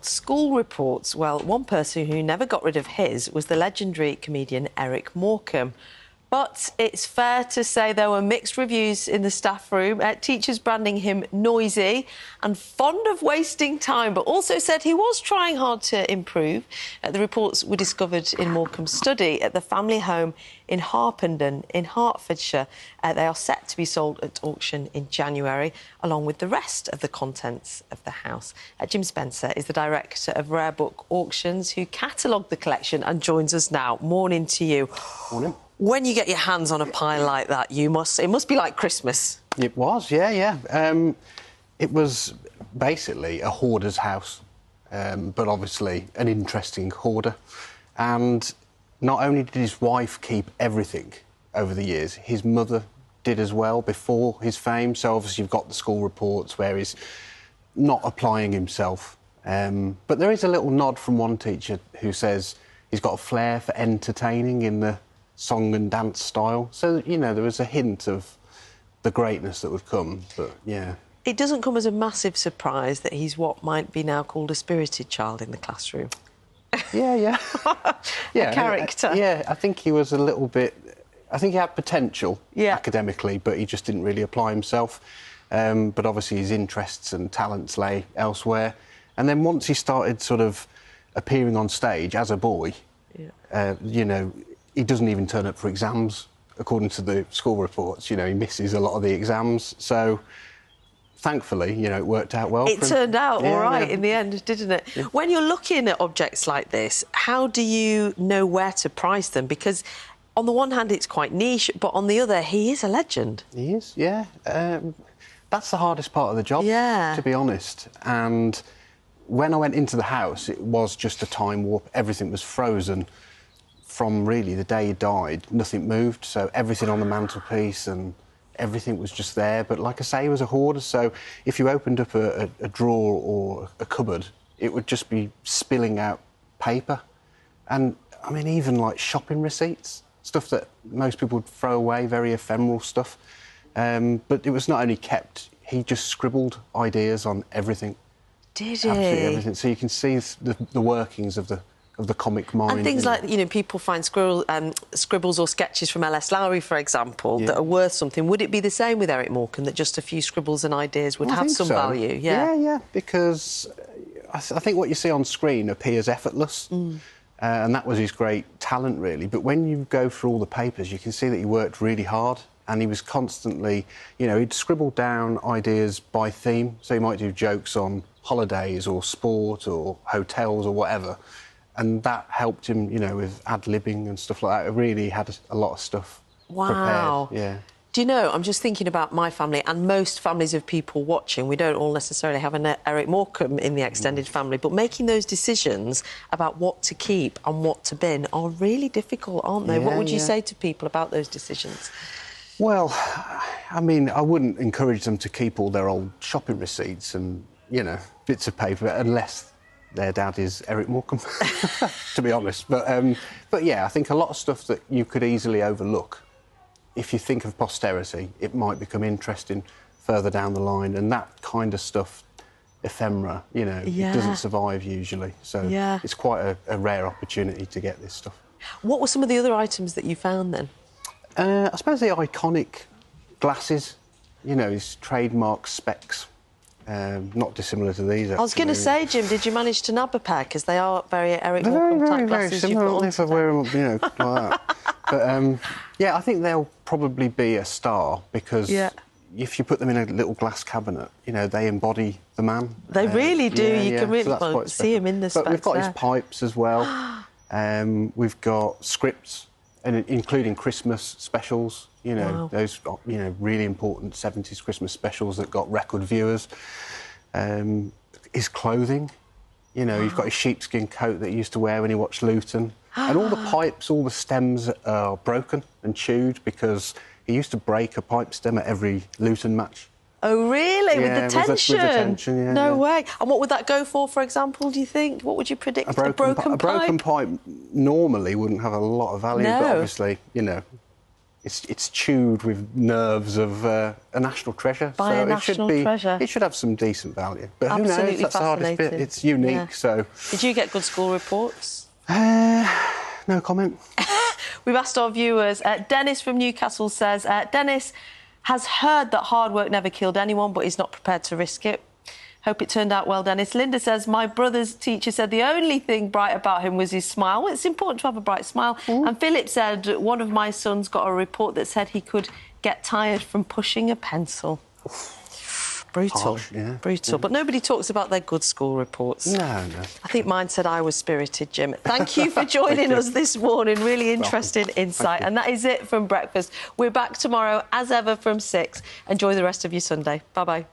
School reports. Well, one person who never got rid of his was the legendary comedian Eric Morecambe. But it's fair to say there were mixed reviews in the staff room. Teachers branding him noisy and fond of wasting time, but also said he was trying hard to improve. The reports were discovered in Morecambe's study at the family home in Harpenden in Hertfordshire. They are set to be sold at auction in January, along with the rest of the contents of the house. Jim Spencer is the director of Rare Book Auctions, who catalogued the collection and joins us now. Morning to you. Morning. When you get your hands on a pile like that, it must be like Christmas. It was, yeah. It was basically a hoarder's house, but obviously an interesting hoarder. And not only did his wife keep everything over the years, his mother did as well before his fame. So obviously you've got the school reports where he's not applying himself. But there is a little nod from one teacher who says he's got a flair for entertaining in the song and dance style. So, you know, there was a hint of the greatness that would come, but, yeah. It doesn't come as a massive surprise that he's what might be now called a spirited child in the classroom. Yeah. A character. I think he was a little bit... I think he had potential academically, but he just didn't really apply himself. But obviously his interests and talents lay elsewhere. And then once he started sort of appearing on stage as a boy, you know, he doesn't even turn up for exams, according to the school reports. You know, he misses a lot of the exams. So, thankfully, you know, it worked out well for him. It turned out all right in the end, didn't it? Yeah. When you're looking at objects like this, how do you know where to price them? Because on the one hand, it's quite niche, but on the other, he is a legend. He is, yeah. That's the hardest part of the job, to be honest. And when I went into the house, it was just a time warp. Everything was frozen. From really the day he died, nothing moved, so everything on the mantelpiece and everything was just there. But like I say, he was a hoarder, so if you opened up a drawer or a cupboard, it would just be spilling out paper. And, I mean, even, like, shopping receipts, stuff that most people would throw away, very ephemeral stuff. But it was not only kept, he just scribbled ideas on everything. Did he? Absolutely everything. So you can see the workings of the comic mind. And things like, you know, people find scribbles or sketches from L.S. Lowry, for example, that are worth something. Would it be the same with Eric Morecambe, that just a few scribbles and ideas would have some value? Yeah, because I think what you see on screen appears effortless, and that was his great talent, really. But when you go through all the papers, you can see that he worked really hard, and he was constantly, you know, he'd scribble down ideas by theme, so he might do jokes on holidays or sport or hotels or whatever. And that helped him, you know, with ad-libbing and stuff like that. It really had a lot of stuff prepared. Yeah. Do you know, I'm just thinking about my family and most families of people watching. We don't all necessarily have an Eric Morecambe in the extended family, but making those decisions about what to keep and what to bin are really difficult, aren't they? What would you say to people about those decisions? Well, I mean, I wouldn't encourage them to keep all their old shopping receipts and, you know, bits of paper, unless their dad is Eric Morecambe, to be honest. But yeah, I think a lot of stuff that you could easily overlook, if you think of posterity, it might become interesting further down the line. And that kind of stuff, ephemera, you know, it doesn't survive usually. So it's quite a rare opportunity to get this stuff. What were some of the other items that you found then? I suppose the iconic glasses, you know, his trademark specs. Not dissimilar to these, actually. I was going to say, Jim, did you manage to nab a pair? Because they are very Eric Morecambe type glasses. Very similar, if I wear them, you know, like that. But, yeah, I think they'll probably be a star, because if you put them in a little glass cabinet, you know, they embody the man. They really do. You can really see him in the specs. But we've got his pipes as well. We've got scripts, and including Christmas specials. You know, those, you know, really important 70s Christmas specials that got record viewers. His clothing, you know, you've got his sheepskin coat that he used to wear when he watched Luton. And all the pipes, all the stems are broken and chewed, because he used to break a pipe stem at every Luton match. Oh, really? Yeah, with the tension? With the tension, No way. And what would that go for example, do you think? What would you predict? A broken pipe? A broken pipe normally wouldn't have a lot of value, but obviously, you know, it's chewed with nerves of a national treasure. By a national treasure. It should have some decent value. But who Absolutely knows? That's the hardest bit. It's unique, so... Did you get good school reports? No comment. We've asked our viewers. Dennis from Newcastle says, Dennis has heard that hard work never killed anyone, but he's not prepared to risk it. Hope it turned out well, Dennis. Linda says, my brother's teacher said the only thing bright about him was his smile. Well, it's important to have a bright smile. And Philip said, one of my sons got a report that said he could get tired from pushing a pencil. Brutal. Harsh, yeah. Brutal. But nobody talks about their good school reports. No. I think mine said I was spirited, Jim. Thank you for joining us this morning. Really interesting insight. And that is it from Breakfast. We're back tomorrow, as ever, from 6. Enjoy the rest of your Sunday. Bye-bye.